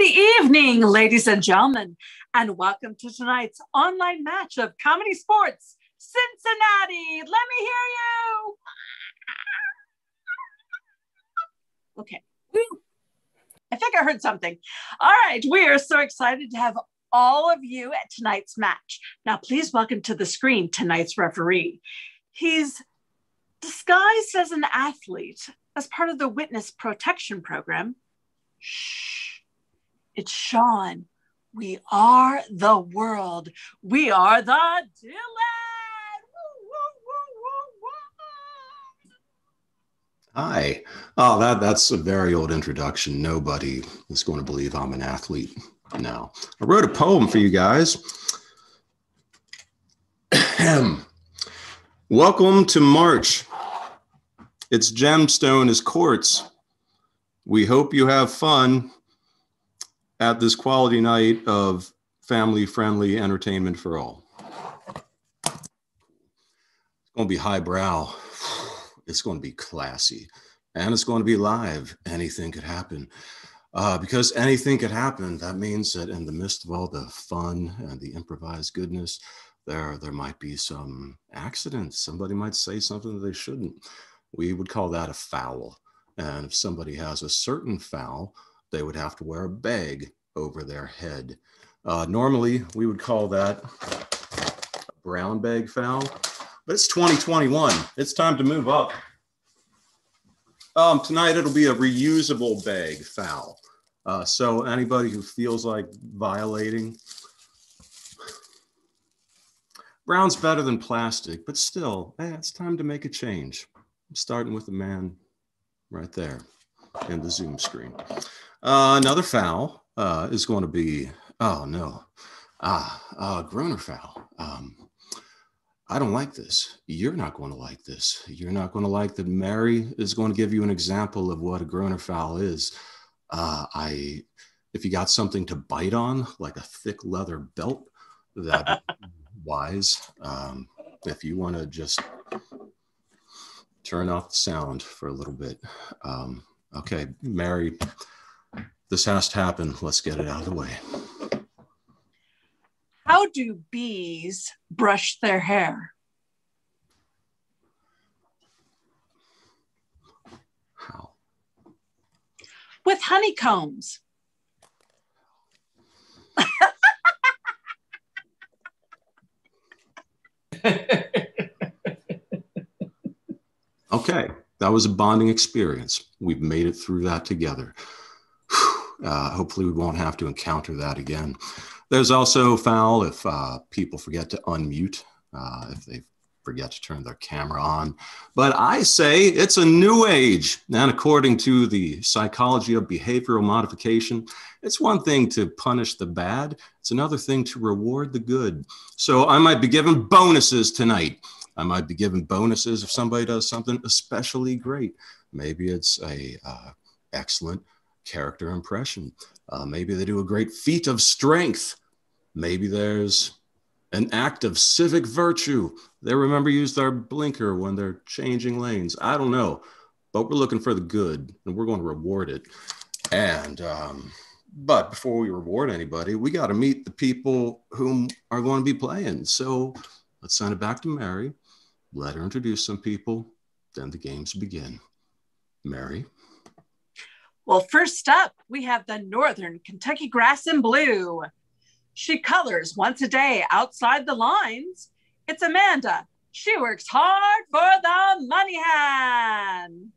Evening, ladies and gentlemen, and welcome to tonight's online match of comedy sports, Cincinnati. Let me hear you. Okay. I think I heard something. All right. We are so excited to have all of you at tonight's match. Now, please welcome to the screen tonight's referee. He's disguised as an athlete as part of the witness protection program. Shh. It's Sean. We are the world. We are the Dylan. Woo, woo, woo, woo, woo. Hi. Oh, that's a very old introduction. Nobody is going to believe I'm an athlete now. I wrote a poem for you guys. Welcome to March. Its gemstone is quartz. We hope you have fun at this quality night of family-friendly entertainment for all. It's going to be highbrow. It's going to be classy. And it's going to be live. Anything could happen. Because anything could happen, that means that in the midst of all the fun and the improvised goodness, there might be some accidents. Somebody might say something that they shouldn't. We would call that a foul. And if somebody has a certain foul, they would have to wear a bag over their head. Normally, we would call that a brown bag foul, but it's 2021. It's time to move up. Tonight, it'll be a reusable bag foul. So anybody who feels like violating, brown's better than plastic, but still, it's time to make a change. I'm starting with the man right there in the Zoom screen. Another foul is going to be, oh no, groaner foul. I don't like this. You're not going to like this. You're not going to like that. Mary is going to give you an example of what a groaner foul is. If you got something to bite on, like a thick leather belt, that'd be wise. If you want to just turn off the sound for a little bit. Okay, Mary, this has to happen. Let's get it out of the way. How do bees brush their hair? How? With honeycombs. Okay, that was a bonding experience. We've made it through that together. Hopefully we won't have to encounter that again. There's also foul if people forget to unmute, if they forget to turn their camera on. But I say it's a new age. And according to the psychology of behavioral modification, it's one thing to punish the bad. It's another thing to reward the good. So I might be giving bonuses tonight. I might be giving bonuses if somebody does something especially great. Maybe it's a excellent character impression. Maybe they do a great feat of strength. Maybe there's an act of civic virtue. They remember to use their blinker when they're changing lanes. I don't know, but we're looking for the good and we're going to reward it. And, but before we reward anybody, we got to meet the people whom are going to be playing. So let's send it back to Mary. Let her introduce some people. Then the games begin. Mary. Well, first up, we have the Northern Kentucky Grass in Blue. She colors once a day outside the lines. It's Amanda. She works hard for the money hand.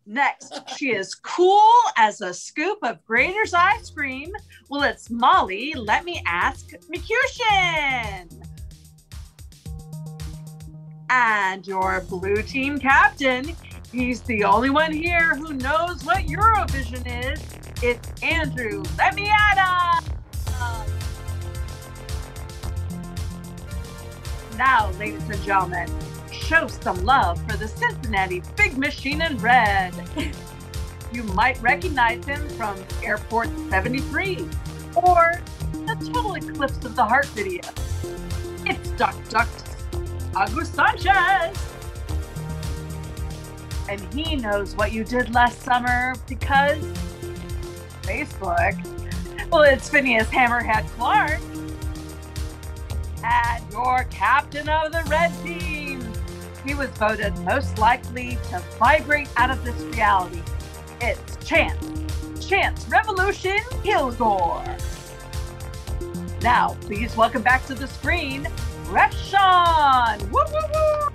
Next, she is cool as a scoop of Grater's ice cream. Well, it's Molly. Let me ask McCushin. And your blue team captain, He's the only one here who knows what Eurovision is. It's Andrew. Let me at him! Now, ladies and gentlemen, show some love for the Cincinnati Big Machine in Red. You might recognize him from Airport 73 or the Total Eclipse of the Heart video. It's Dr. Agus Sanchez. And he knows what you did last summer because Facebook. Well, it's Phineas Hammerhead Clark. And your captain of the red team. He was voted most likely to vibrate out of this reality. It's Chance Revolution Kilgore. Now, please welcome back to the screen, Ref Sean. Woo, woo, woo.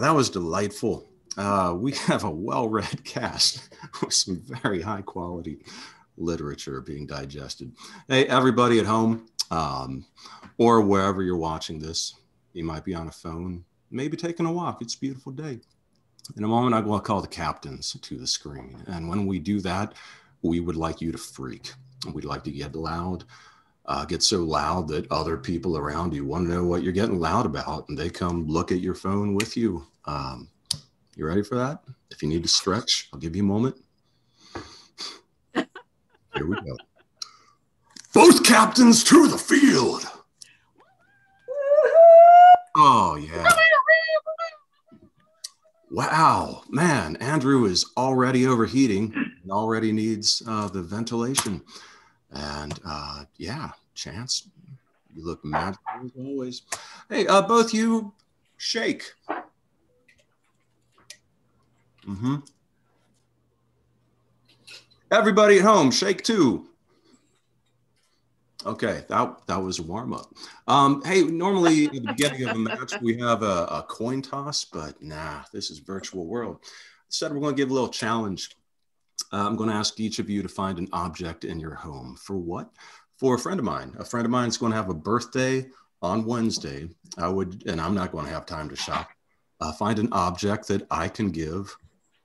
That was delightful. We have a well-read cast with some very high-quality literature being digested. Hey, everybody at home, or wherever you're watching this, you might be on a phone, maybe taking a walk. It's a beautiful day. In a moment, I'm going to call the captains to the screen. And when we do that, we would like you to freak. We'd like to get loud, get so loud that other people around you want to know what you're getting loud about, and they come look at your phone with you. You ready for that? If you need to stretch, I'll give you a moment. Here we go. Both captains to the field. Oh, yeah. Wow, man, Andrew is already overheating and already needs the ventilation. And yeah, Chance, you look magical as always. Hey, both you, shake. Everybody at home, shake too. Okay, that was a warm-up. Hey, normally at the beginning of a match, we have a coin toss, but nah, this is virtual world. Instead, we're going to give a little challenge. I'm going to ask each of you to find an object in your home. For what? For a friend of mine. A friend of mine is going to have a birthday on Wednesday. And I'm not going to have time to shop. Find an object that I can give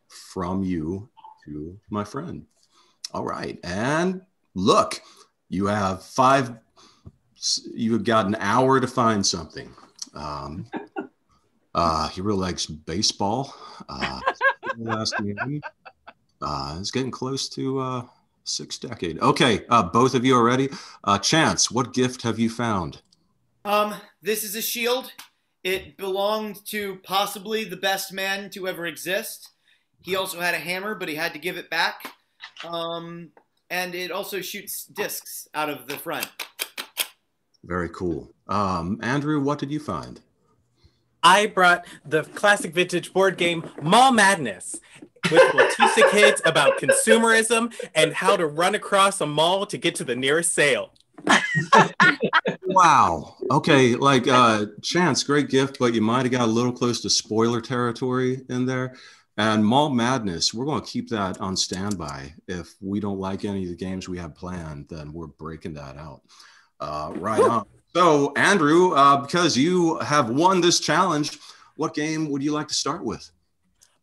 from you to my friend. All right, and look. You have you've got an hour to find something. Hero likes baseball. It's getting close to 6 decade. Okay, both of you are ready. Chance, what gift have you found? This is a shield. It belonged to possibly the best man to ever exist. He also had a hammer, but he had to give it back. And it also shoots discs out of the front. Very cool. Andrew, what did you find? I brought the classic vintage board game Mall Madness, which will teach the kids about consumerism and how to run across a mall to get to the nearest sale. Wow. Okay, like Chance, great gift, but you might have got a little close to spoiler territory in there. And Mall Madness, we're going to keep that on standby. If we don't like any of the games we have planned, then we're breaking that out. Right on. So, Andrew, because you have won this challenge, what game would you like to start with?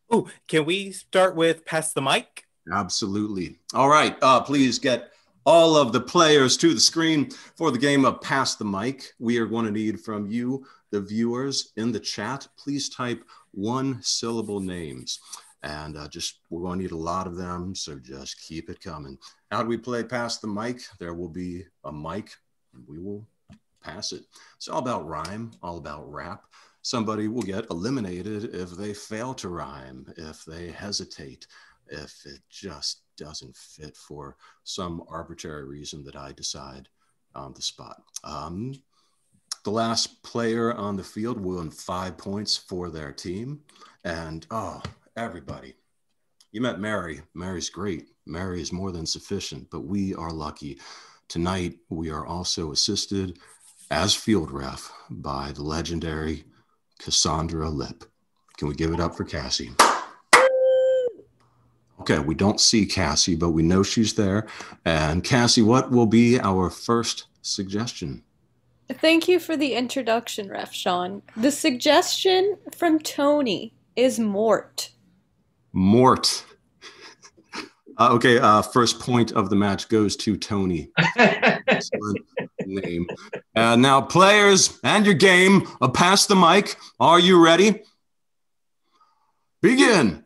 Oh, can we start with Pass the Mic? Absolutely. All right. Please get all of the players to the screen for the game of Pass the Mic. We are going to need from you, the viewers, in the chat. Please type 1-syllable names, and we're going to need a lot of them, so just keep it coming. How do we play Pass the Mic? There will be a mic and we will pass it. It's all about rhyme, all about rap. Somebody will get eliminated if they fail to rhyme, if they hesitate, if it just doesn't fit for some arbitrary reason that I decide on the spot. The last player on the field will win 5 points for their team. And, oh, everybody, you met Mary. Mary's great. Mary is more than sufficient, but we are lucky. Tonight, we are also assisted as field ref by the legendary Cassandra Lip. Can we give it up for Cassie? Okay, we don't see Cassie, but we know she's there. And Cassie, what will be our first suggestion? Thank you for the introduction, Ref Sean. The suggestion from Tony is Mort. Mort. Okay, first point of the match goes to Tony. Excellent name. Now, players and your game, pass the mic. Are you ready? Begin.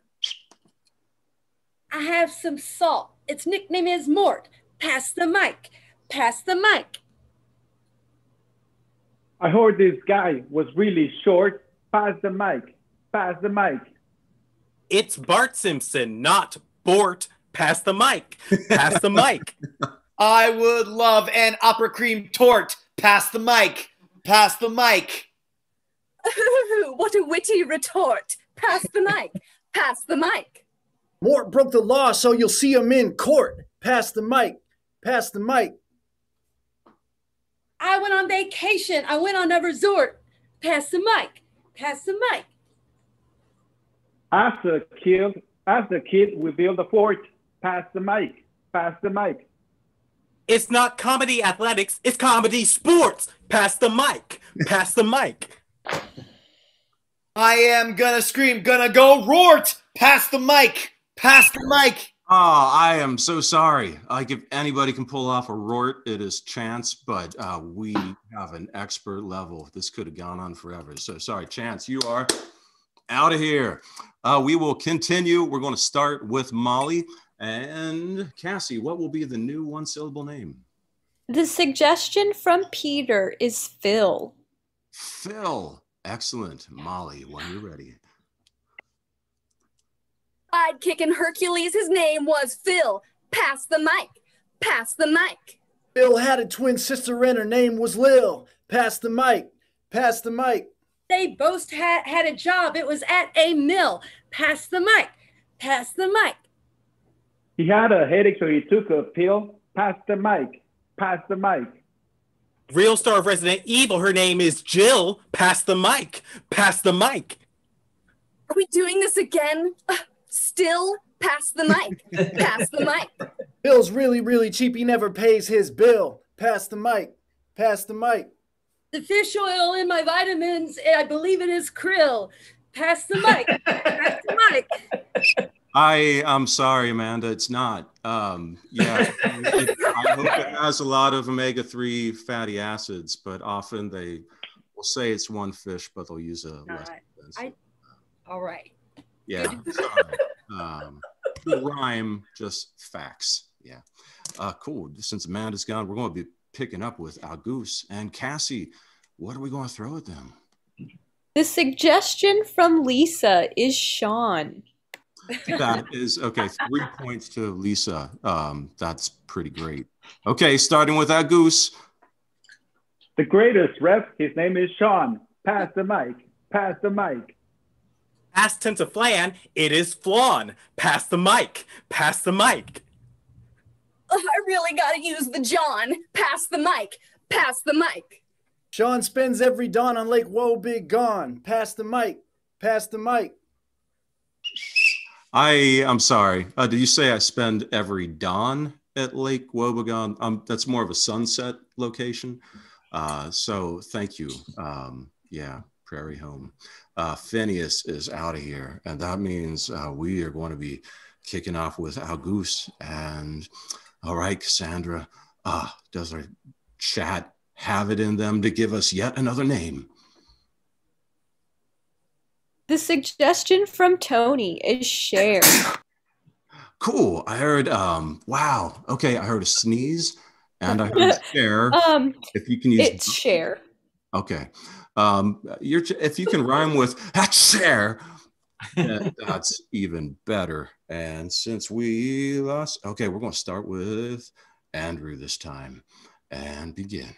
I have some salt. Its nickname is Mort. Pass the mic. Pass the mic. I heard this guy was really short. Pass the mic. Pass the mic. It's Bart Simpson, not Bort. Pass the mic. Pass the mic. I would love an opera cream tort. Pass the mic. Pass the mic. What a witty retort. Pass the mic. Pass the mic. Mort broke the law, so you'll see him in court. Pass the mic. Pass the mic. I went on vacation. I went on a resort. Pass the mic. Pass the mic. As a kid, we built a fort. Pass the mic. Pass the mic. It's not comedy athletics, it's comedy sports. Pass the mic. Pass the mic. I am gonna scream, gonna go roart. Pass the mic. Pass the mic. Oh, I am so sorry. Like, if anybody can pull off a rort, it is Chance, but we have an expert level. This could have gone on forever. So sorry, Chance, you are out of here. We will continue. We're going to start with Molly. And Cassie, what will be the new one-syllable name? The suggestion from Peter is Phil. Phil. Excellent. Molly, when you're ready. I'd kicking Hercules. His name was Phil. Pass the mic. Pass the mic. Phil had a twin sister and her name was Lil. Pass the mic. Pass the mic. They both had a job. It was at a mill. Pass the mic. Pass the mic. He had a headache, so he took a pill. Pass the mic. Pass the mic. Real star of Resident Evil, her name is Jill. Pass the mic. Pass the mic. Are we doing this again? Still? Pass the mic. Pass the mic. Bill's really, really cheap. He never pays his bill. Pass the mic. Pass the mic. The fish oil in my vitamins, I believe it is krill. Pass the mic. Pass the mic. I'm sorry, Amanda. It's not. I hope it has a lot of omega-3 fatty acids, but often they will say it's one fish, but they'll use a less expensive. All right. Yeah. Sorry. The rhyme, just facts. Yeah. Cool. Since Amanda's gone, we're going to be picking up with Auguste and Cassie. What are we going to throw at them? The suggestion from Lisa is Sean. That is okay. 3 points to Lisa. That's pretty great. Okay, starting with Auguste. The greatest ref, his name is Sean. Pass the mic. Pass the mic. Past tense of flan, it is flawn. Pass the mic. Pass the mic. I really got to use the John. Pass the mic. Pass the mic. Sean spends every dawn on Lake Woebegone. Pass the mic. Pass the mic. I'm sorry. Did you say I spend every dawn at Lake Woebegone? That's more of a sunset location. So thank you. Yeah, Prairie Home. Phineas is out of here, and that means we are going to be kicking off with Auguste. And all right, Cassandra, does our chat have it in them to give us yet another name? The suggestion from Tony is Cher. Cool. I heard, wow. Okay, I heard a sneeze, and I heard Cher. If you can use it's Cher. Okay. If you can rhyme with Cher, that's even better. And since we lost, okay, we're going to start with Andrew this time and begin.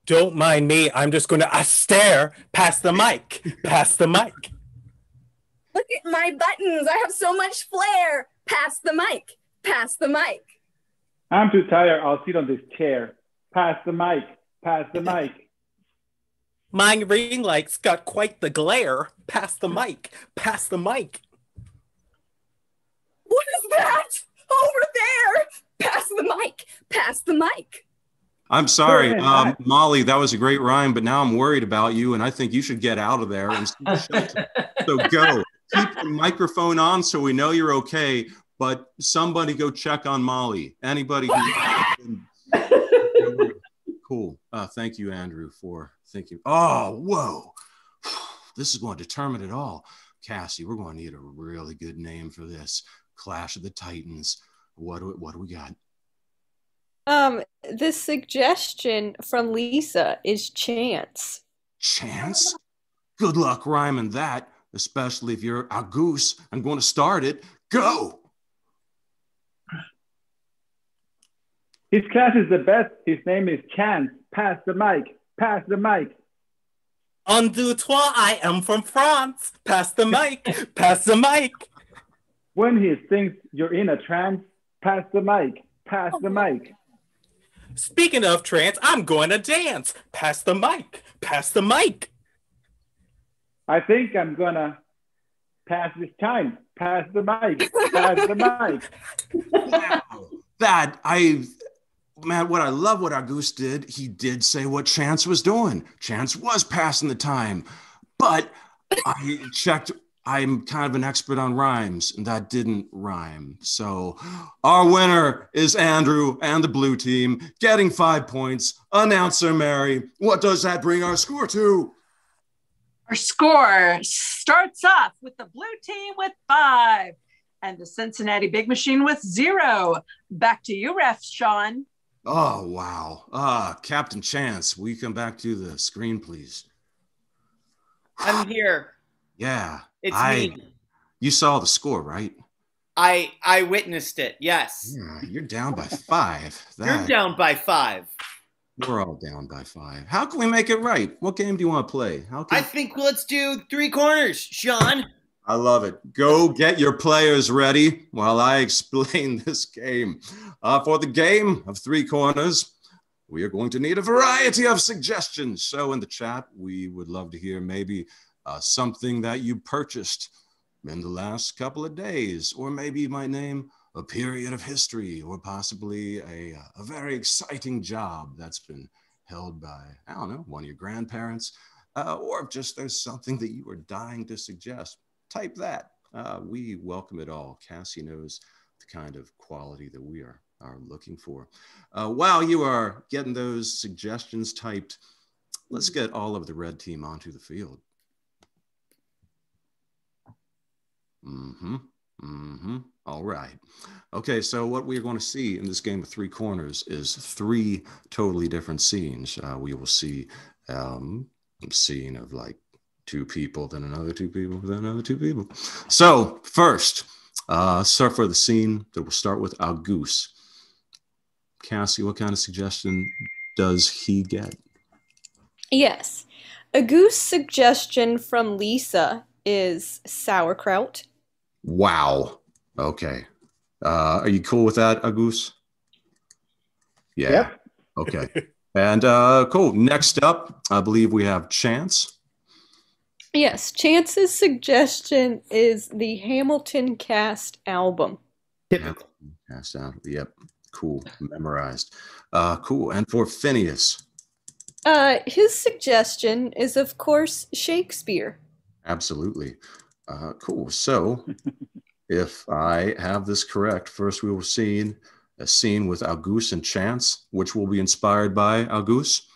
Don't mind me. I'm just going to stare. Pass the mic. Pass the mic. Look at my buttons. I have so much flair. Pass the mic. Pass the mic. I'm too tired. I'll sit on this chair. Pass the mic. Pass the mic. My ring light's got quite the glare. Pass the mic. Pass the mic. What is that? Over there. Pass the mic. Pass the mic. I'm sorry, Curtain hat. Molly, that was a great rhyme, but now I'm worried about you, and I think you should get out of there and seek shelter. So go. Keep the microphone on so we know you're okay, but somebody go check on Molly. Anybody who... Cool. Thank you, Andrew, for thinking. Oh, whoa. This is going to determine it all. Cassie, we're going to need a really good name for this. Clash of the Titans. What do we got? The suggestion from Lisa is chance. Chance? Good luck rhyming that, especially if you're a goose. I'm going to start it. Go! His class is the best. His name is Chance. Pass the mic. Pass the mic. On deux, trois, I am from France. Pass the mic. Pass the mic. When he thinks you're in a trance, pass the mic. Pass the mic. Speaking of trance, I'm going to dance. Pass the mic. Pass the mic. I think I'm gonna pass this time. Pass the mic. Pass the mic. Wow. Man, what I love what our goose did, he did say what Chance was doing. Chance was passing the time. But I checked, I'm kind of an expert on rhymes, and that didn't rhyme. So our winner is Andrew and the blue team, getting 5 points. Announcer Mary, what does that bring our score to? Our score starts off with the blue team with 5 and the Cincinnati Big Machine with 0. Back to you, Ref Sean. Oh, wow. Captain Chance, will you come back to the screen, please? I'm here. Yeah. It's me. You saw the score, right? I witnessed it. Yes. Yeah, you're down by 5. You're down by 5. We're all down by 5. How can we make it right? What game do you want to play? I think let's do 3 corners, Sean. I love it. Go get your players ready while I explain this game. For the game of 3 corners, we are going to need a variety of suggestions. So in the chat, we would love to hear maybe something that you purchased in the last couple of days, or maybe you might name a period of history, or possibly a very exciting job that's been held by, I don't know, one of your grandparents, or if just there's something that you are dying to suggest. Type that. We welcome it all. Cassie knows the kind of quality that we are looking for. While you are getting those suggestions typed, let's get all of the red team onto the field. All right. Okay, so what we're going to see in this game of 3 corners is 3 totally different scenes. We will see a scene of like 2 people, then another 2 people, then another 2 people. So first, start for the scene that will start with our goose. Cassie, what kind of suggestion does he get? Yes. A goose suggestion from Lisa is sauerkraut. Wow. Okay. Are you cool with that, Agus? Yeah. Yep. Okay. And cool. Next up, I believe we have Chance. Yes, Chance's suggestion is the Hamilton cast album. Typical. Cast album. Yep. Cool. Memorized. Cool. And for Phineas. His suggestion is, of course, Shakespeare. Absolutely. Cool. So if I have this correct, first we will see a scene with Auguste and Chance, which will be inspired by Auguste.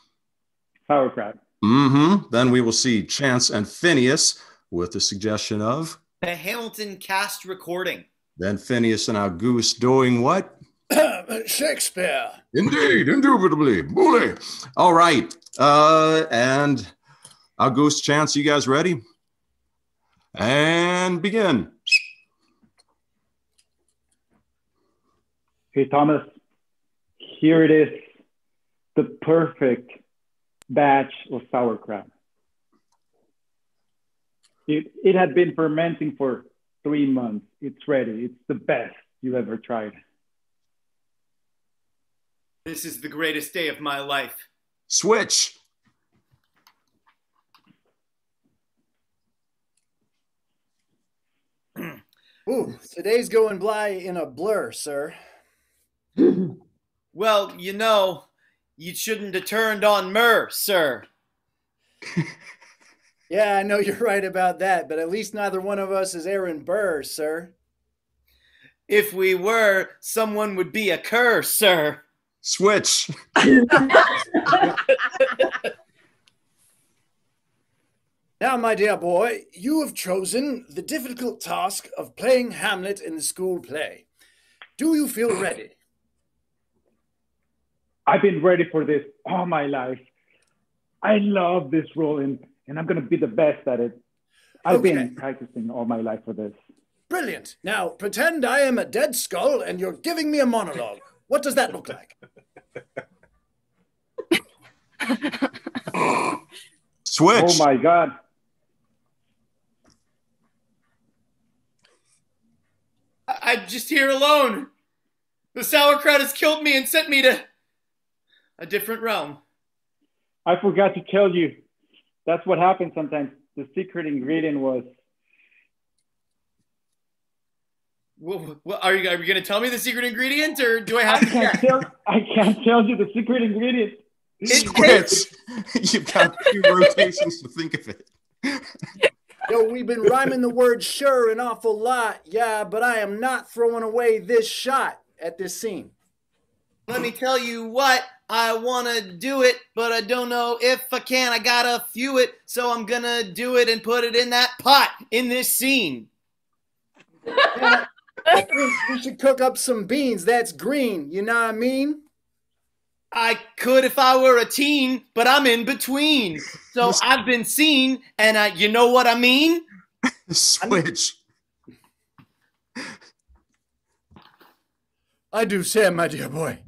Sauerkraut. Then we will see Chance and Phineas with the suggestion of The Hamilton cast recording. Then Phineas and Auguste doing what? Shakespeare. Indeed, indubitably. Bully. All right. And Auguste, Chance, you guys ready? And begin. Hey, Thomas, here it is, the perfect batch of sauerkraut. It had been fermenting for 3 months. It's ready. It's the best you've ever tried. This is the greatest day of my life. Switch. Ooh, today's going by in a blur, sir. Well, you know, You shouldn't have turned on Myrrh, sir. Yeah, I know you're right about that, but at least neither one of us is Aaron Burr, sir. If we were, someone would be a cur, sir. Switch. Now, my dear boy, you have chosen the difficult task of playing Hamlet in the school play. Do you feel ready? I've been ready for this all my life. I love this role, and I'm going to be the best at it. I've been practicing all my life for this. Brilliant. Now, pretend I am a dead skull and you're giving me a monologue. What does that look like? Switch. Oh, my God. I'm just here alone. The sauerkraut has killed me and sent me to a different realm. I forgot to tell you. That's what happens sometimes. The secret ingredient was... Are you going to tell me the secret ingredient, or do I have to guess? I can't tell you the secret ingredient. Switch. You've got 2 rotations to think of it. Yo, we've been rhyming the word sure an awful lot, yeah, but I am not throwing away this shot at this scene. Let me tell you what, I want to do it, but I don't know if I can. I gotta few it, so I'm gonna do it and put it in that pot in this scene. I think we should cook up some beans. That's green, you know what I mean? I could if I were a teen, but I'm in between. So I've been seen, and you know what I mean? Switch. I do say, my dear boy.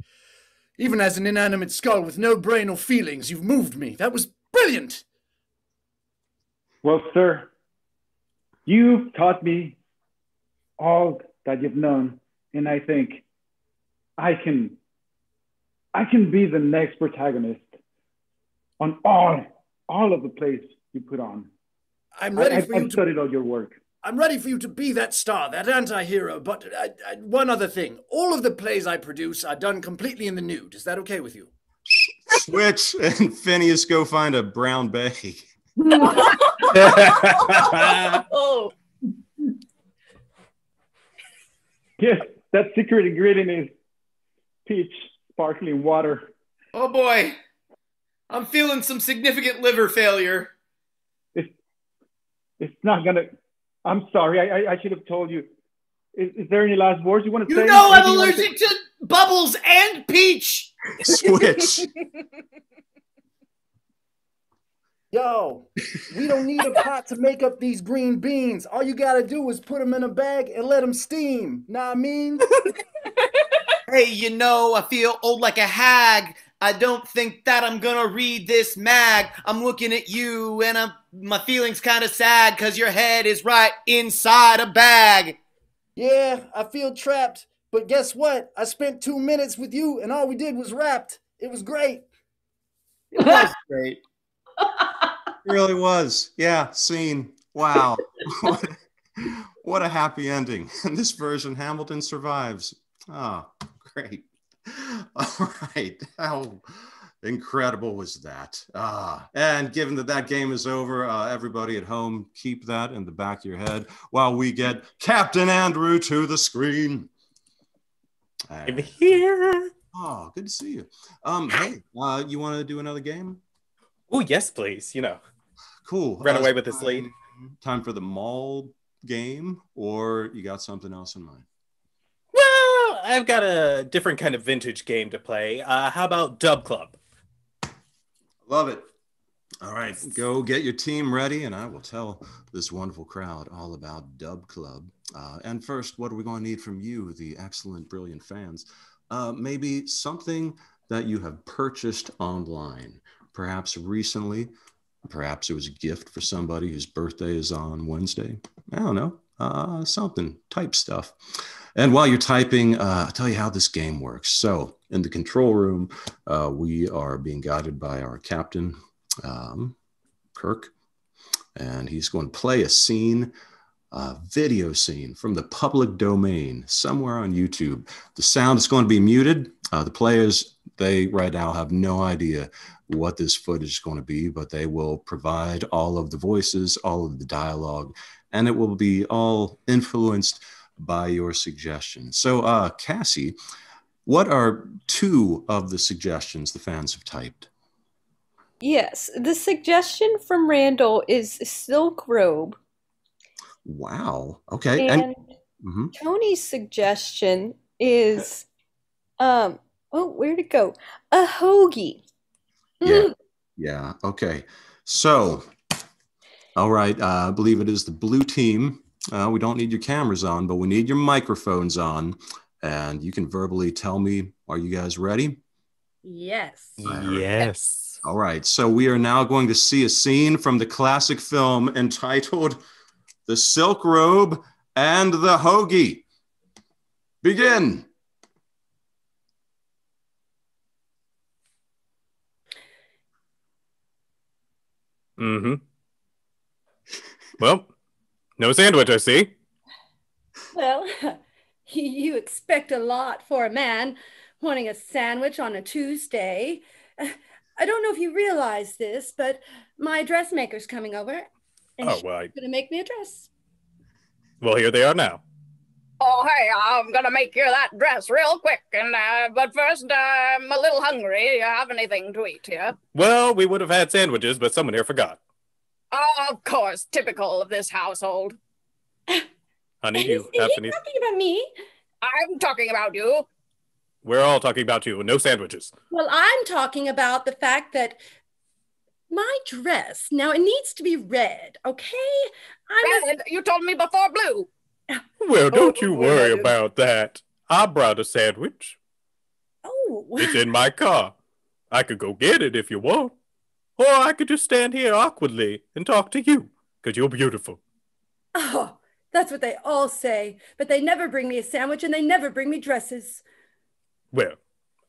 Even as an inanimate skull with no brain or feelings, you've moved me. That was brilliant. Well, sir, you've taught me all that you've known, and I think I can be the next protagonist on all of the plays you put on. I'm ready for you I've studied all your work. I'm ready for you to be that star, that anti-hero, but one other thing. All of the plays I produce are done completely in the nude. Is that okay with you? Switch and Phineas go find a brown bag. Oh. Yes, that secret ingredient is peach sparkling water. Oh boy, I'm feeling some significant liver failure. It's not gonna. I'm sorry. I should have told you. Is there any last words you want to say? You know I'm allergic to bubbles and peach. Switch. Yo, we don't need a pot to make up these green beans. All you gotta do is put them in a bag and let them steam. Know what I mean? Hey, you know, I feel old like a hag. I don't think that I'm gonna read this mag. I'm looking at you and my feelings kind of sad because your head is right inside a bag. Yeah, I feel trapped. But guess what? I spent 2 minutes with you and all we did was rapt. It was great. It was great. It really was. Yeah, scene. Wow. What a happy ending. In this version, Hamilton survives. Oh, great. All right. How incredible was that? And given that game is over, everybody at home, keep that in the back of your head while we get Captain Andrew to the screen. I'm here. Oh, good to see you. Hey, you want to do another game? Oh, yes, please. You know. Cool. Run away with this lead. Time for the mall game, or you got something else in mind? Well, I've got a different kind of vintage game to play. How about Dub Club? Love it. All right, go get your team ready, and I will tell this wonderful crowd all about Dub Club. And first, what are we going to need from you, the excellent, brilliant fans? Maybe something that you have purchased online, perhaps recently. Perhaps it was a gift for somebody whose birthday is on Wednesday. I don't know, something, type stuff. And while you're typing, I'll tell you how this game works. So in the control room, we are being guided by our captain, Kirk, and he's going to play a scene, a video scene from the public domain somewhere on YouTube. The sound is going to be muted. The players, They right now have no idea what this footage is going to be, but they will provide all of the voices, all of the dialogue, and it will be all influenced by your suggestions. So, Cassie, what are 2 of the suggestions the fans have typed? Yes, the suggestion from Randall is silk robe. Wow. Okay. And Mhm. Tony's suggestion is oh, where'd it go? A hoagie. Yeah. Yeah. Okay. So, all right. I believe it is the blue team. We don't need your cameras on, but we need your microphones on. And you can verbally tell me, are you guys ready? Yes. Yes. All right. So we are now going to see a scene from the classic film entitled The Silk Robe and the Hoagie. Begin. Mm-hmm. Well, no sandwich, I see. Well, you expect a lot for a man wanting a sandwich on a Tuesday. I don't know if you realize this, but my dressmaker's coming over, and Oh, she's well, going to make me a dress. well, here they are now. Oh, hey, I'm gonna make you that dress real quick, and but first, I'm a little hungry. Do you have anything to eat here? Well, we would have had sandwiches, but someone here forgot. Oh, of course, typical of this household. Honey, do you have He's any? talking about me. I'm talking about you. We're all talking about you. No sandwiches. Well, I'm talking about the fact that my dress, now it needs to be red, okay? Red, you told me before blue. Well, don't you worry yeah, about that. I brought a sandwich. Oh. It's in my car. I could go get it if you want. Or I could just stand here awkwardly and talk to you, because you're beautiful. Oh, that's what they all say, but they never bring me a sandwich and they never bring me dresses. Well,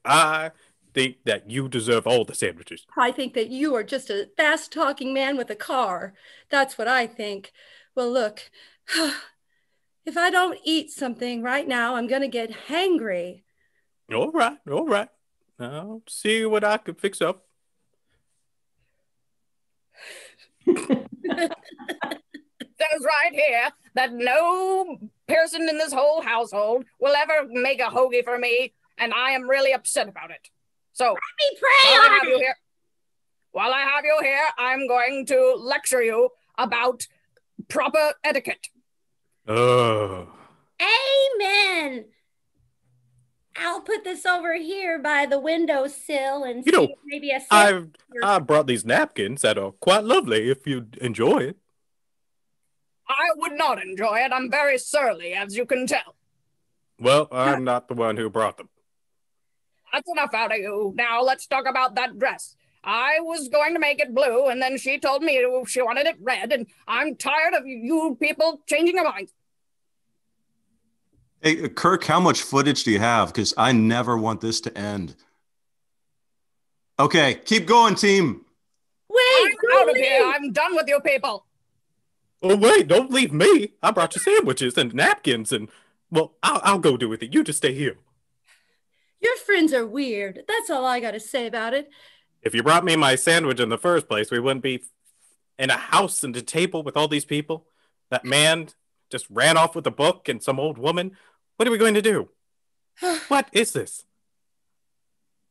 I think that you deserve all the sandwiches. I think that you are just a fast-talking man with a car. That's what I think. Well, look, if I don't eat something right now, I'm going to get hangry. All right, all right. I'll see what I can fix up. Says right here that no person in this whole household will ever make a hoagie for me, and I am really upset about it. So, Let me pray while I on have you here, I'm going to lecture you about proper etiquette. Oh. Amen. I'll put this over here by the windowsill and You know, see if maybe a sandwich. I brought these napkins that are quite lovely if you enjoy it. I would not enjoy it. I'm very surly, as you can tell. Well, I'm not the one who brought them. That's enough out of you. Now let's talk about that dress. I was going to make it blue, and then she told me she wanted it red, and I'm tired of you people changing your minds. Hey, Kirk, how much footage do you have? Because I never want this to end. Okay, keep going, team. Wait, I'm out of here. I'm done with you people. Oh, wait, don't leave me. I brought you sandwiches and napkins, and, well, I'll go do with it. You just stay here. Your friends are weird. That's all I got to say about it. If you brought me my sandwich in the first place, we wouldn't be in a house and a table with all these people. That man just ran off with a book and some old woman. What are we going to do? What is this?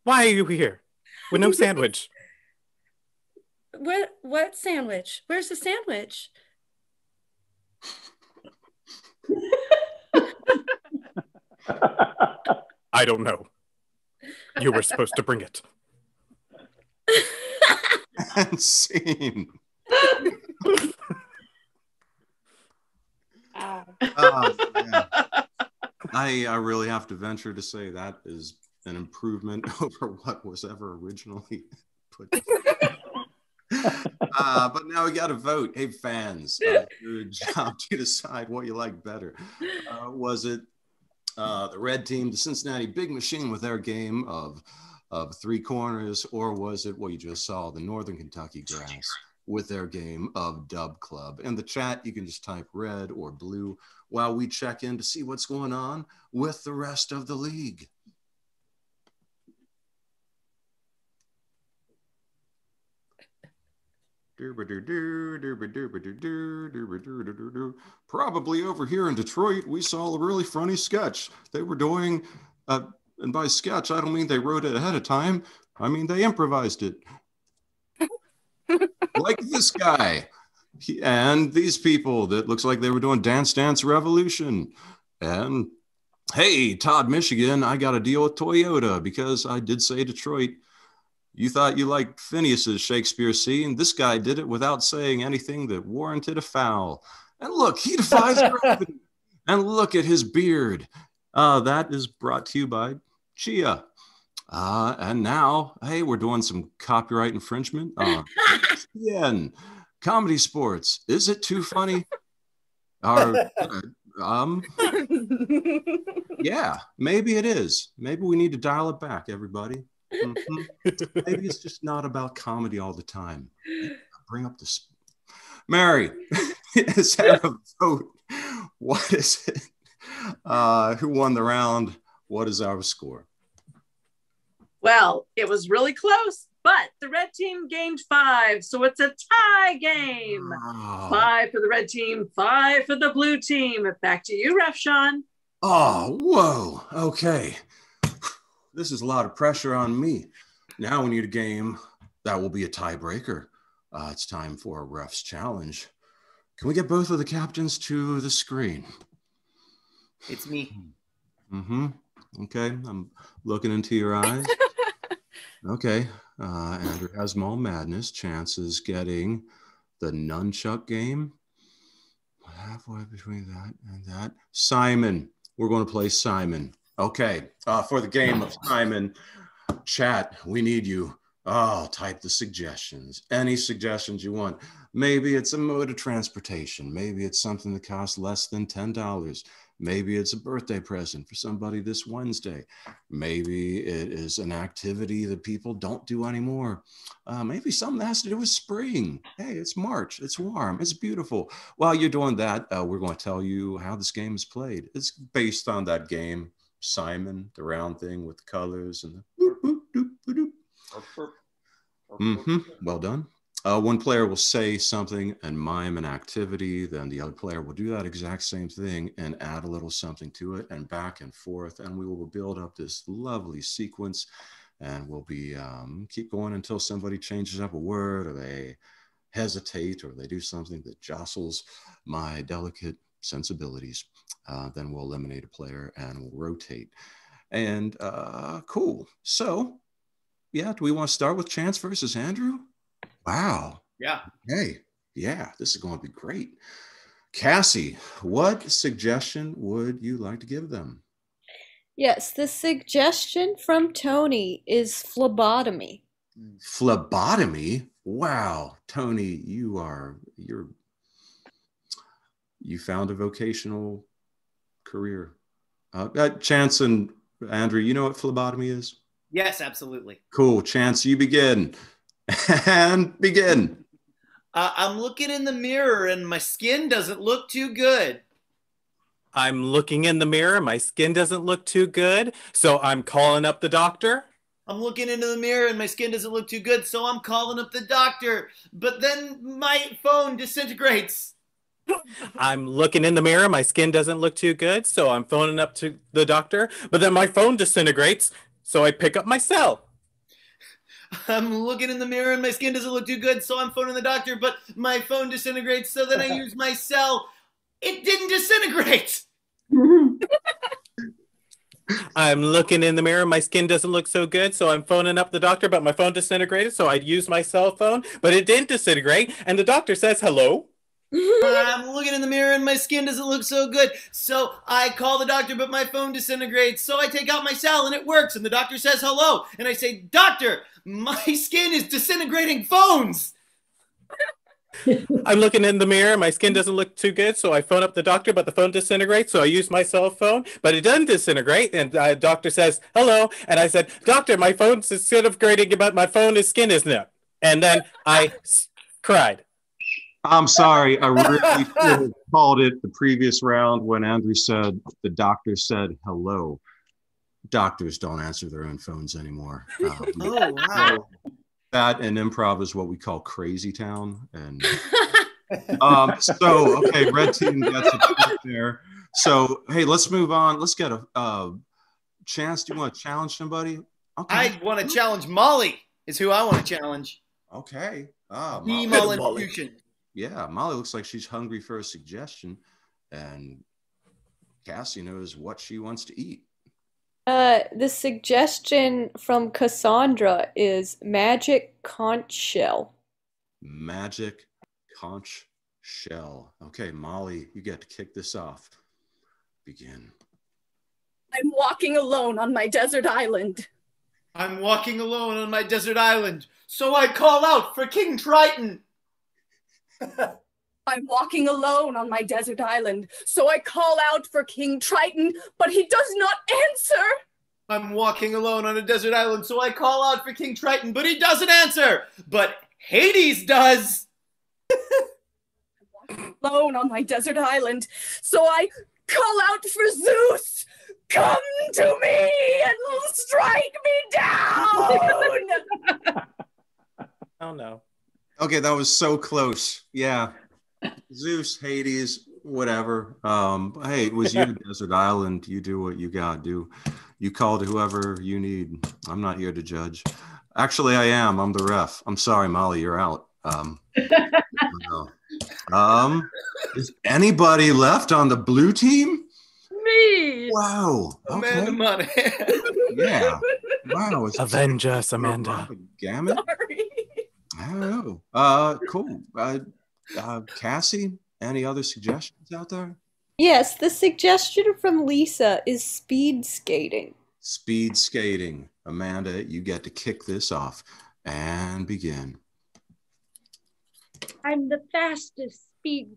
Why are you here with no sandwich? What sandwich? Where's the sandwich? I don't know. You were supposed to bring it. And scene. Yeah. I really have to venture to say that is an improvement over what was ever originally put. But now we got to vote. Hey, fans, your job to decide what you like better. Was it the red team, the Cincinnati Big Machine with their game of three corners, or was it what you just saw, the Northern Kentucky Grass with their game of Dub Club? In the chat, you can just type red or blue while we check in to see what's going on with the rest of the league. Probably over here in Detroit, we saw a really funny sketch. They were doing, and by sketch, I don't mean they wrote it ahead of time. I mean, they improvised it. Like this guy. And these people that looks like they were doing Dance Dance Revolution. And hey, Todd, Michigan, I got a deal with Toyota because I did say Detroit. You thought you liked Phineas's Shakespeare scene. This guy did it without saying anything that warranted a foul. And look, he defies gravity. And look at his beard. That is brought to you by Chia. And now, hey, we're doing some copyright infringement. ESPN, Comedy Sports. Is it too funny? Yeah, maybe it is. Maybe we need to dial it back, everybody. Maybe it's just not about comedy all the time. Bring up the Mary. Is that a vote? What is it? Who won the round? What is our score? Well, it was really close, but the red team gained 5, so it's a tie game. Oh. 5 for the red team, 5 for the blue team. Back to you, Ref Sean. Oh, whoa. Okay. This is a lot of pressure on me. Now we need a game that will be a tiebreaker. It's time for a ref's challenge. Can we get both of the captains to the screen? It's me. Mm-hmm. Okay, I'm looking into your eyes. Okay, Andrew has Mall Madness. Chance is getting the nunchuck game. Halfway between that and that. Simon, we're going to play Simon. Okay, for the game of Simon, chat, we need you. Oh, type the suggestions. Any suggestions you want. Maybe it's a mode of transportation. Maybe it's something that costs less than $10. Maybe it's a birthday present for somebody this Wednesday. Maybe it is an activity that people don't do anymore. Maybe something that has to do with spring. Hey, it's March. It's warm. It's beautiful. While you're doing that, we're going to tell you how this game is played. It's based on that game, Simon, the round thing with the colors and the boop, boop, doop, doop. Mm-hmm. Well done. One player will say something and mime an activity, then the other player will do that exact same thing and add a little something to it, and back and forth, and we will build up this lovely sequence, and we'll be keep going until somebody changes up a word, or they hesitate, or they do something that jostles my delicate sensibilities. Then we'll eliminate a player and we'll rotate. And cool. So yeah, do we want to start with Chance versus Andrew? Wow. Yeah. Hey, yeah, this is going to be great. Cassie, what suggestion would you like to give them? Yes, the suggestion from Tony is phlebotomy. Phlebotomy? Wow, Tony, you found a vocational career. Chance and Andrew, you know what phlebotomy is? Yes, absolutely. Cool. Chance, you begin. And begin. I'm looking in the mirror and my skin doesn't look too good. I'm looking in the mirror. My skin doesn't look too good. So I'm calling up the doctor. I'm looking into the mirror and my skin doesn't look too good. So I'm calling up the doctor. But then my phone disintegrates. I'm looking in the mirror. My skin doesn't look too good. So I'm phoning up to the doctor. But then my phone disintegrates. So I pick up my cell. I'm looking in the mirror and my skin doesn't look too good, so I'm phoning the doctor, but my phone disintegrates, so then I use my cell. It didn't disintegrate. I'm looking in the mirror. My skin doesn't look so good, so I'm phoning up the doctor, but my phone disintegrated, so I'd use my cell phone, but it didn't disintegrate, and the doctor says hello. I'm looking in the mirror and my skin doesn't look so good, so I call the doctor, but my phone disintegrates, so I take out my cell and it works, and the doctor says hello, and I say, doctor, my skin is disintegrating phones. I'm looking in the mirror. My skin doesn't look too good, so I phone up the doctor, but the phone disintegrates, so I use my cell phone, but it doesn't disintegrate, and the doctor says hello, and I said, doctor, my phone's disintegrating, but my phone is skin isn't it? And then I cried. I'm sorry. I really should have called it the previous round when Andrew said, the doctor said hello. Doctors don't answer their own phones anymore. Oh, wow. That and improv is what we call crazy town. And so, okay, red team gets a point there. So, hey, let's move on. Let's get a chance. Do you want to challenge somebody? Okay. I want to challenge Molly. Is who I want to challenge. Okay. Molly. Yeah, Molly looks like she's hungry for a suggestion, and Cassie knows what she wants to eat. The suggestion from Cassandra is magic conch shell. Magic conch shell. Okay, Molly, you get to kick this off. Begin. I'm walking alone on my desert island. I'm walking alone on my desert island, so I call out for King Triton. I'm walking alone on my desert island, so I call out for King Triton, but he does not answer. I'm walking alone on a desert island, so I call out for King Triton, but he doesn't answer. But Hades does. I'm walking alone on my desert island, so I call out for Zeus. Come to me and strike me down. Oh no. Okay, that was so close. Yeah. Zeus, Hades, whatever. Hey, it was your desert island. You do what you gotta do. You call to whoever you need. I'm not here to judge. Actually, I am. I'm the ref. I'm sorry, Molly, you're out. Is anybody left on the blue team? Me. Wow. Okay. Amanda Money. Yeah. Wow. Avenge us, Amanda. Gamut? Sorry. I don't know. Cool. Cassie, any other suggestions out there? Yes, the suggestion from Lisa is speed skating. Speed skating. Amanda, you get to kick this off and begin. I'm the fastest speed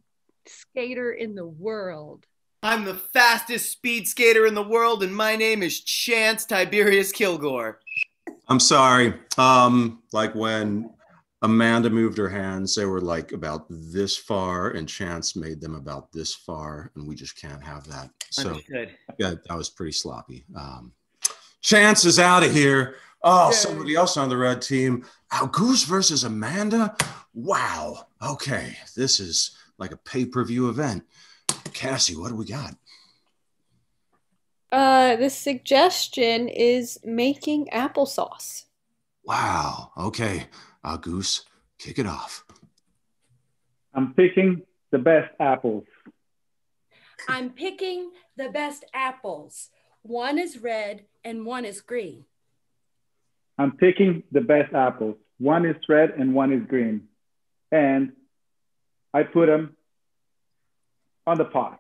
skater in the world. I'm the fastest speed skater in the world, and my name is Chance Tiberius Kilgore. I'm sorry. Like when Amanda moved her hands, they were like about this far, and Chance made them about this far, and we just can't have that. So Understood. yeah, that was pretty sloppy. Chance is out of here. Oh, Yay. somebody else on the red team. Goose versus Amanda. Wow. Okay, this is like a pay-per-view event. Cassie, what do we got? The suggestion is making applesauce. Wow. Okay. Goose, kick it off. I'm picking the best apples. I'm picking the best apples. One is red and one is green. I'm picking the best apples. One is red and one is green. And I put them on the pot.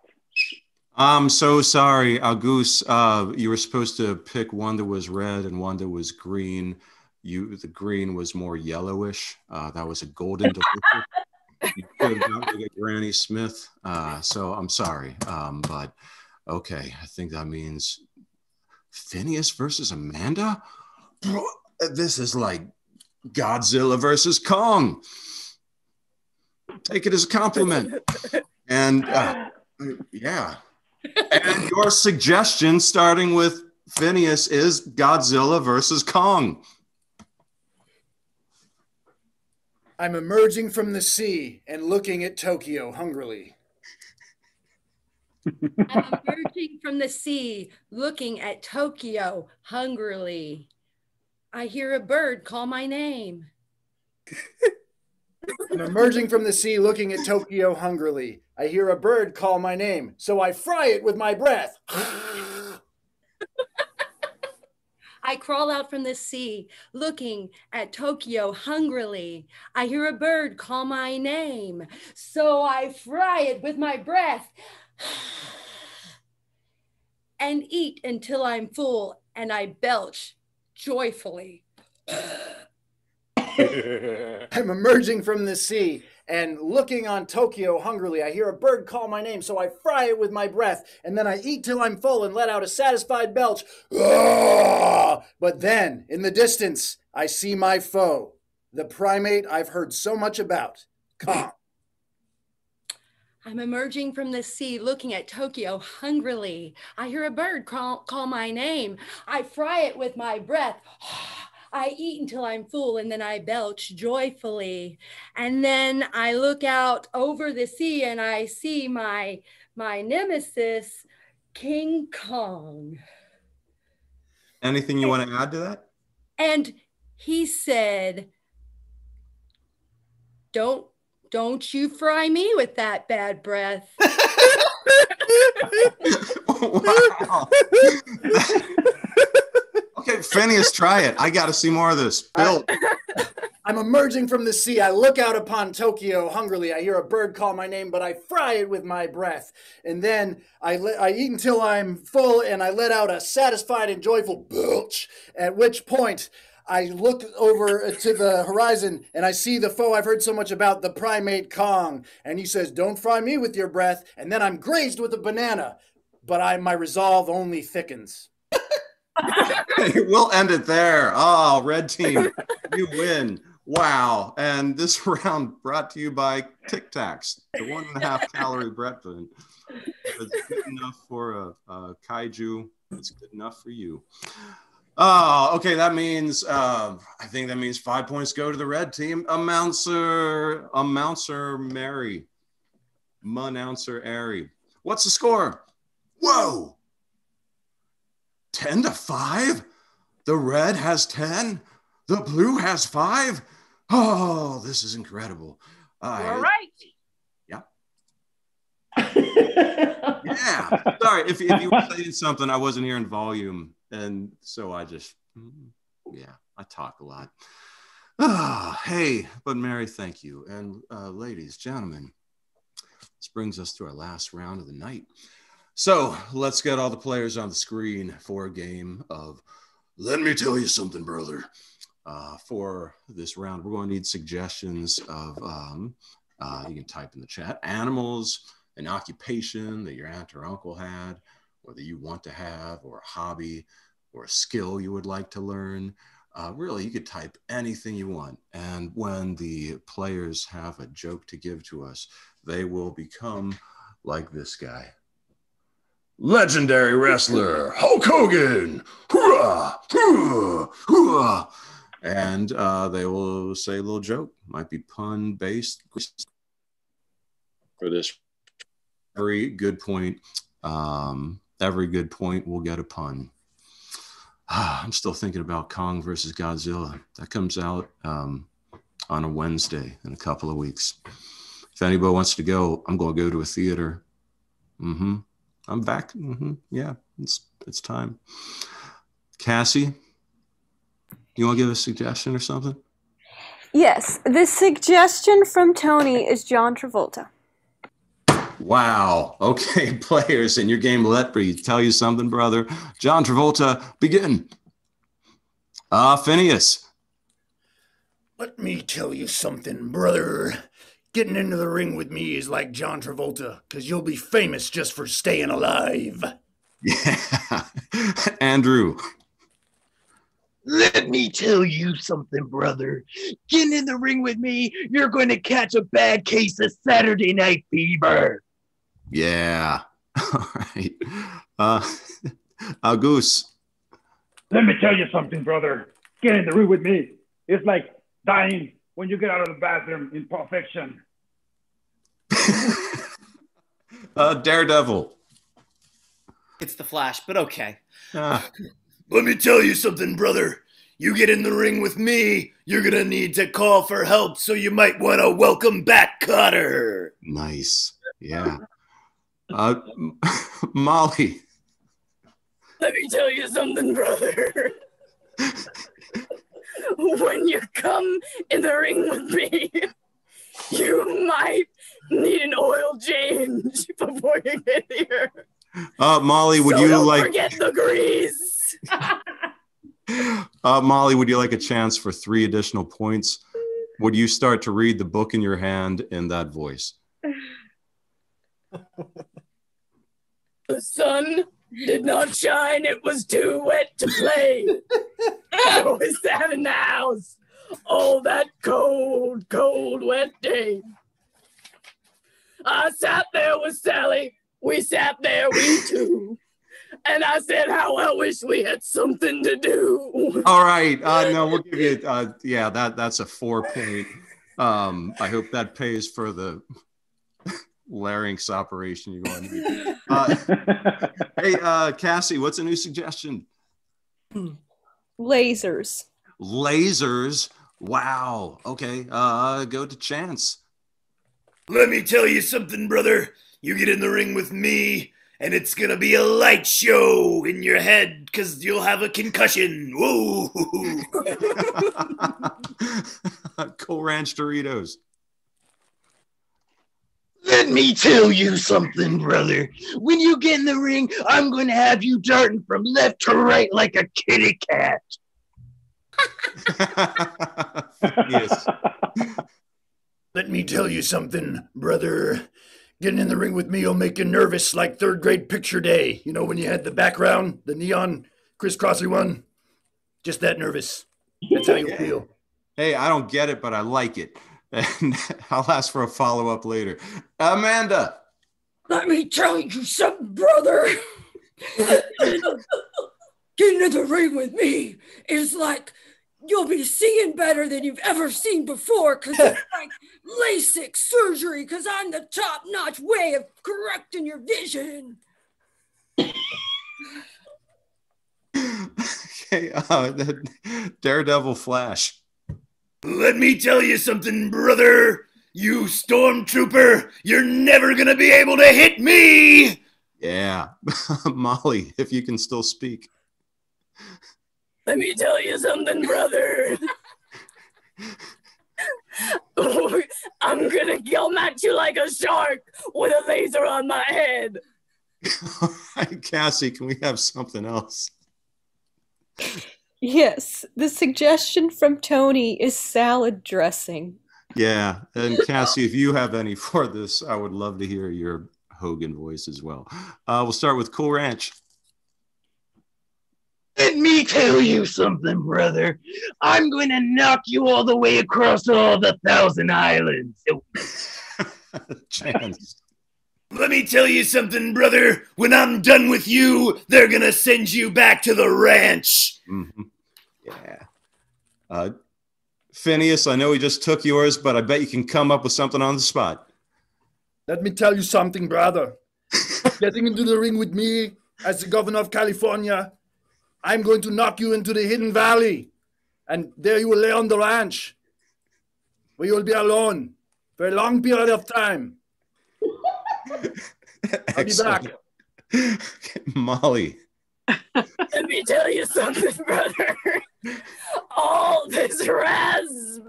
I'm so sorry, Goose. You were supposed to pick one that was red and one that was green. The green was more yellowish. That was a golden delicious. You could have gone to Granny Smith. So I'm sorry. But okay, I think that means Phineas versus Amanda. This is like Godzilla versus Kong. Take it as a compliment. And yeah. And your suggestion, starting with Phineas, is Godzilla versus Kong. I'm emerging from the sea and looking at Tokyo hungrily. I'm emerging from the sea, looking at Tokyo hungrily. I hear a bird call my name. I'm emerging from the sea, looking at Tokyo hungrily. I hear a bird call my name, so I fry it with my breath. I crawl out from the sea, looking at Tokyo hungrily. I hear a bird call my name, so I fry it with my breath and eat until I'm full and I belch joyfully. I'm emerging from the sea and looking on Tokyo hungrily. I hear a bird call my name, so I fry it with my breath, and then I eat till I'm full and let out a satisfied belch. But then, in the distance, I see my foe, the primate I've heard so much about, Kong. I'm emerging from the sea, looking at Tokyo hungrily. I hear a bird call my name. I fry it with my breath. I eat until I'm full and then I belch joyfully. And then I look out over the sea and I see my nemesis, King Kong. Anything you want to add to that? And he said, Don't you fry me with that bad breath. Wow. Okay, Phineas, try it. I got to see more of this. Bill. I'm emerging from the sea. I look out upon Tokyo hungrily. I hear a bird call my name, but I fry it with my breath. And then I eat until I'm full, and I let out a satisfied and joyful belch, at which point I look over to the horizon, and I see the foe I've heard so much about, the primate Kong. And he says, don't fry me with your breath. And then I'm grazed with a banana, but my resolve only thickens. We'll end it there. Oh, red team, you win. Wow. And this round brought to you by Tic Tacs, the 1.5 calorie breakfast. It's good enough for a kaiju. It's good enough for you. Oh, okay. That means, I think that means 5 points go to the red team. Announcer Mary. Announcer Ari. What's the score? Whoa. 10-5? The red has 10. The blue has 5. Oh, this is incredible. All right. Yeah. Yeah. Sorry, if you were saying something, I wasn't hearing volume. And so I talk a lot. Hey, but Mary, thank you. And ladies, gentlemen, this brings us to our last round of the night. So let's get all the players on the screen for a game of Let Me Tell You Something, Brother. For this round, we're going to need suggestions of, you can type in the chat, animals, an occupation that your aunt or uncle had, or that you want to have, or a hobby, or a skill you would like to learn. Really, you could type anything you want. And when the players have a joke to give to us, they will become like this guy. Legendary wrestler Hulk Hogan, hoorah, hoorah, hoorah. And they will say a little joke, might be pun based. For this, every good point will get a pun. I'm still thinking about Kong versus Godzilla. That comes out on a Wednesday in a couple of weeks. If anybody wants to go, I'm going to go to a theater. I'm back. Yeah, it's time. Cassie, you want to give a suggestion or something? Yes, the suggestion from Tony is John Travolta. Wow. Okay, players, in your game, let me tell you something, brother. John Travolta, begin. Phineas. Let me tell you something, brother. Getting into the ring with me is like John Travolta, because you'll be famous just for staying alive. Yeah. Andrew. Let me tell you something, brother. Getting in the ring with me, you're going to catch a bad case of Saturday Night Fever. Yeah. All right. Goose. Let me tell you something, brother. Get in the ring with me. It's like dying when you get out of the bathroom in Pulp Fiction. Daredevil. It's the Flash, but okay. Let me tell you something, brother. You get in the ring with me, you're going to need to call for help, so you might want to welcome back Cotter. Nice. Yeah. Molly. Let me tell you something, brother. When you come in the ring with me, you might need an oil change before you get here. Molly, would so you don't like forget the grease? Molly, would you like a chance for 3 additional points? Would you start to read the book in your hand in that voice? The sun did not shine. It was too wet to play. I was sat in the house all that cold, cold, wet day. I sat there with Sally. We sat there, we two. And I said, how I wish we had something to do. All right. No, we'll give you, yeah, that's a 4 point. I hope that pays for the larynx operation you're going to do. Hey, Cassie, what's a new suggestion? Lasers. Lasers. Wow. Okay. Go to Chance. Let me tell you something, brother. You get in the ring with me, and it's gonna be a light show in your head because you'll have a concussion. Whoa! Cool Ranch Doritos. Let me tell you something, brother. When you get in the ring, I'm going to have you darting from left to right like a kitty cat. Yes. Let me tell you something, brother. Getting in the ring with me will make you nervous like third grade picture day. You know, when you had the background, the neon crisscrossy one? Just that nervous. That's how you feel. Hey, I don't get it, but I like it. And I'll ask for a follow-up later. Amanda. Let me tell you something, brother. Getting in the ring with me is like you'll be seeing better than you've ever seen before because it's like LASIK surgery because I'm the top-notch way of correcting your vision. Okay, the Daredevil Flash. Let me tell you something, brother. You stormtrooper, you're never going to be able to hit me. Yeah. Molly, if you can still speak. Let me tell you something, brother. I'm gonna yell at you like a shark with a laser on my head. All right, Cassie, can we have something else? Yes, the suggestion from Tony is salad dressing. Yeah, and Cassie, if you have any for this, I would love to hear your Hogan voice as well. We'll start with Cool Ranch. Let me tell you something, brother. I'm going to knock you all the way across all the 1,000 islands. Chance. Let me tell you something, brother. When I'm done with you, they're going to send you back to the ranch. Mm-hmm. Yeah. Phineas, I know we just took yours, but I bet you can come up with something on the spot. Let me tell you something, brother. Getting into the ring with me as the governor of California, I'm going to knock you into the Hidden Valley. And there you will lay on the ranch, where you will be alone for a long period of time. I'll be back. Molly. Let me tell you something, brother. All this raspberry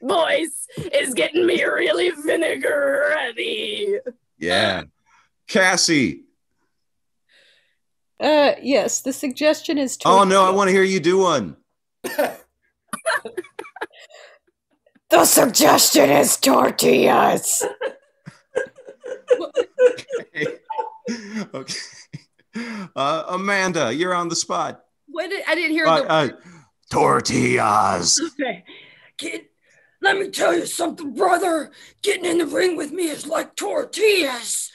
voice is getting me really vinegar ready. Yeah. Cassie. Yes, the suggestion is Oh no, I want to hear you do one. The suggestion is tortillas. Okay. Amanda, you're on the spot. I didn't hear the tortillas. Okay. Let me tell you something, brother. Getting in the ring with me is like tortillas.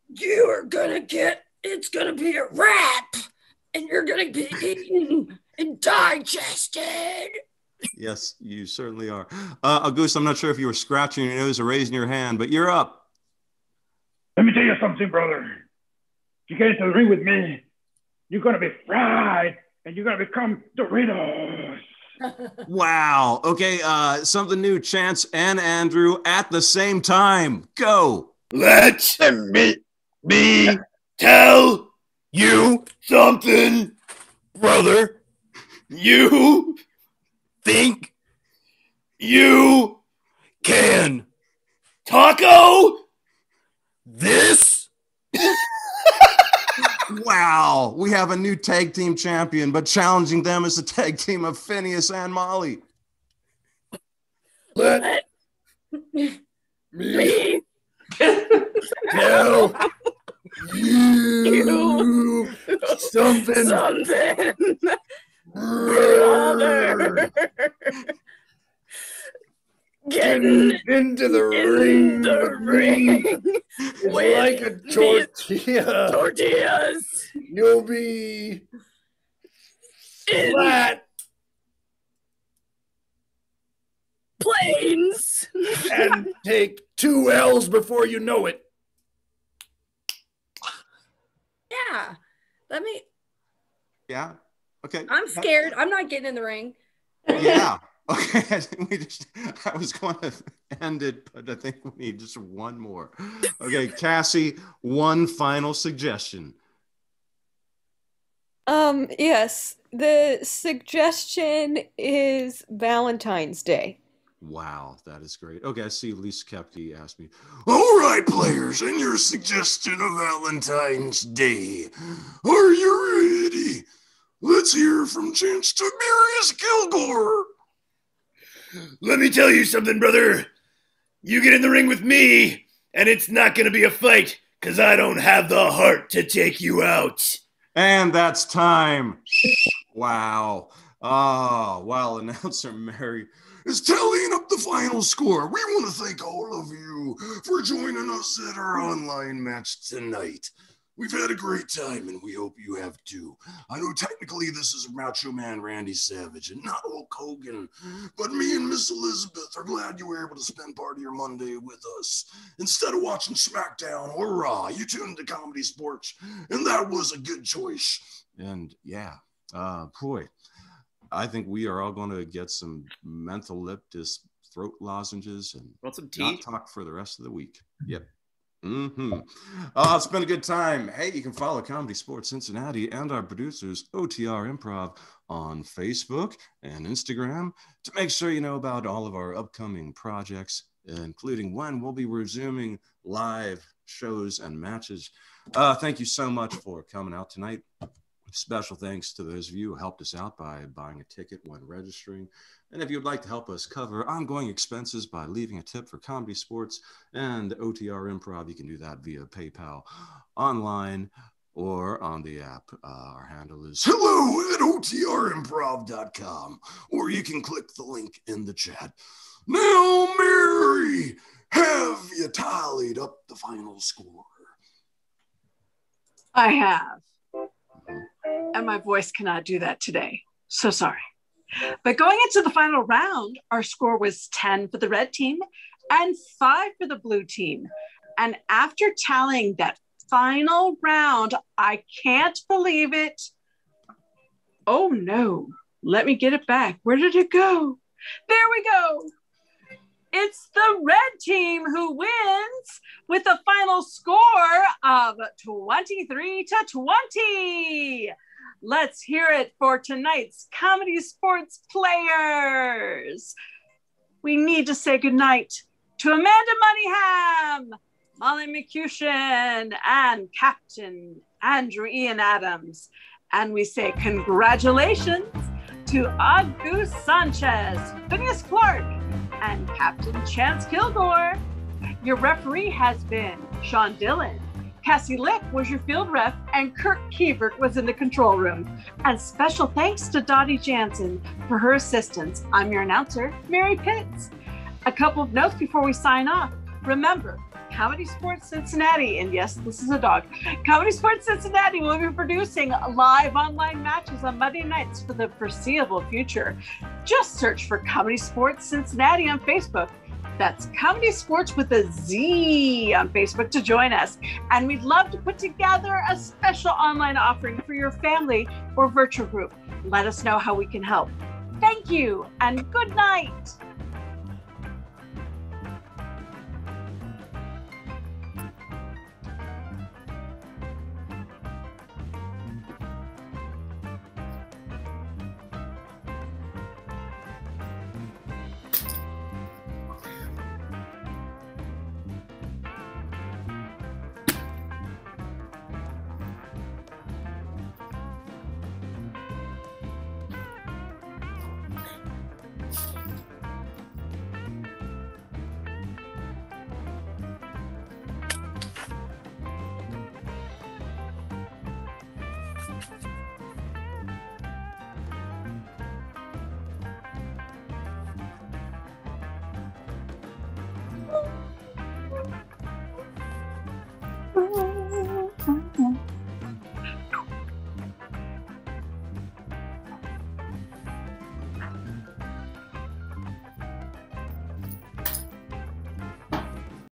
You are gonna get, it's gonna be a wrap, and you're gonna be eaten and digested. Yes, you certainly are. Auguste, I'm not sure if you were scratching your nose or raising your hand, but you're up. Let me tell you something, brother. If you get into the ring with me, you're going to be fried and you're going to become Doritos. Wow. Okay, something new, Chance and Andrew at the same time. Go. Let me tell you something, brother. You think you can taco this? Wow, we have a new tag team champion, but challenging them is the tag team of Phineas and Molly. Let me tell you something. Brother. Getting into the in the ring It's with like a these tortilla. tortillas You'll be in flat planes. and take 2 L's before you know it. Yeah. Let me. Yeah. Okay. I'm scared. I'm not getting in the ring. Yeah. Okay. I was going to end it, but I think we need just one more. Okay, Cassie, one final suggestion. Yes. The suggestion is Valentine's Day. Wow, that is great. Okay, I see Lisa Kepke asked me, all right, players, and your suggestion of Valentine's Day. Are you ready? Let's hear from Chance Tiberius Kilgore. Let me tell you something, brother. You get in the ring with me, and it's not going to be a fight, because I don't have the heart to take you out. And that's time. Wow. Ah, while announcer Mary is tallying up the final score, we want to thank all of you for joining us at our online match tonight. We've had a great time, and we hope you have too. I know technically this is Macho Man Randy Savage and not Hulk Hogan, but me and Miss Elizabeth are glad you were able to spend part of your Monday with us. Instead of watching SmackDown or Raw, you tuned to Comedy Sports, and that was a good choice. And yeah, boy, I think we are all going to get some menthol lip throat lozenges and Want some tea? not talk for the rest of the week. Yep. It's been a good time. Hey, you can follow Comedy Sports Cincinnati and our producers, OTR Improv, on Facebook and Instagram to make sure you know about all of our upcoming projects, including when we'll be resuming live shows and matches. Thank you so much for coming out tonight. Special thanks to those of you who helped us out by buying a ticket when registering. And if you'd like to help us cover ongoing expenses by leaving a tip for Comedy Sports and OTR Improv, you can do that via PayPal, online, or on the app. Our handle is hello@otrimprov.com, or you can click the link in the chat. Now, Mary, have you tallied up the final score? I have. And my voice cannot do that today. So sorry. But going into the final round, our score was 10 for the red team and 5 for the blue team. And after tallying that final round, I can't believe it. Oh no, let me get it back. Where did it go? There we go. It's the red team who wins with a final score of 23-20. Let's hear it for tonight's Comedy Sports players. We need to say goodnight to Amanda Moneyham, Molly McCushin, and Captain Andrew Ian Adams. And we say congratulations to Agus Sanchez, Phineas Clark, and Captain Chance Kilgore. Your referee has been Sean Dillon. Cassie Lick was your field ref, and Kirk Kievert was in the control room. And special thanks to Dottie Jansen for her assistance. I'm your announcer, Mary Pitts. A couple of notes before we sign off. Remember, Comedy Sports Cincinnati, and yes, this is a dog, Comedy Sports Cincinnati will be producing live online matches on Monday nights for the foreseeable future. Just search for Comedy Sports Cincinnati on Facebook. That's Comedy Sports with a Z on Facebook to join us. And we'd love to put together a special online offering for your family or virtual group. Let us know how we can help. Thank you and good night.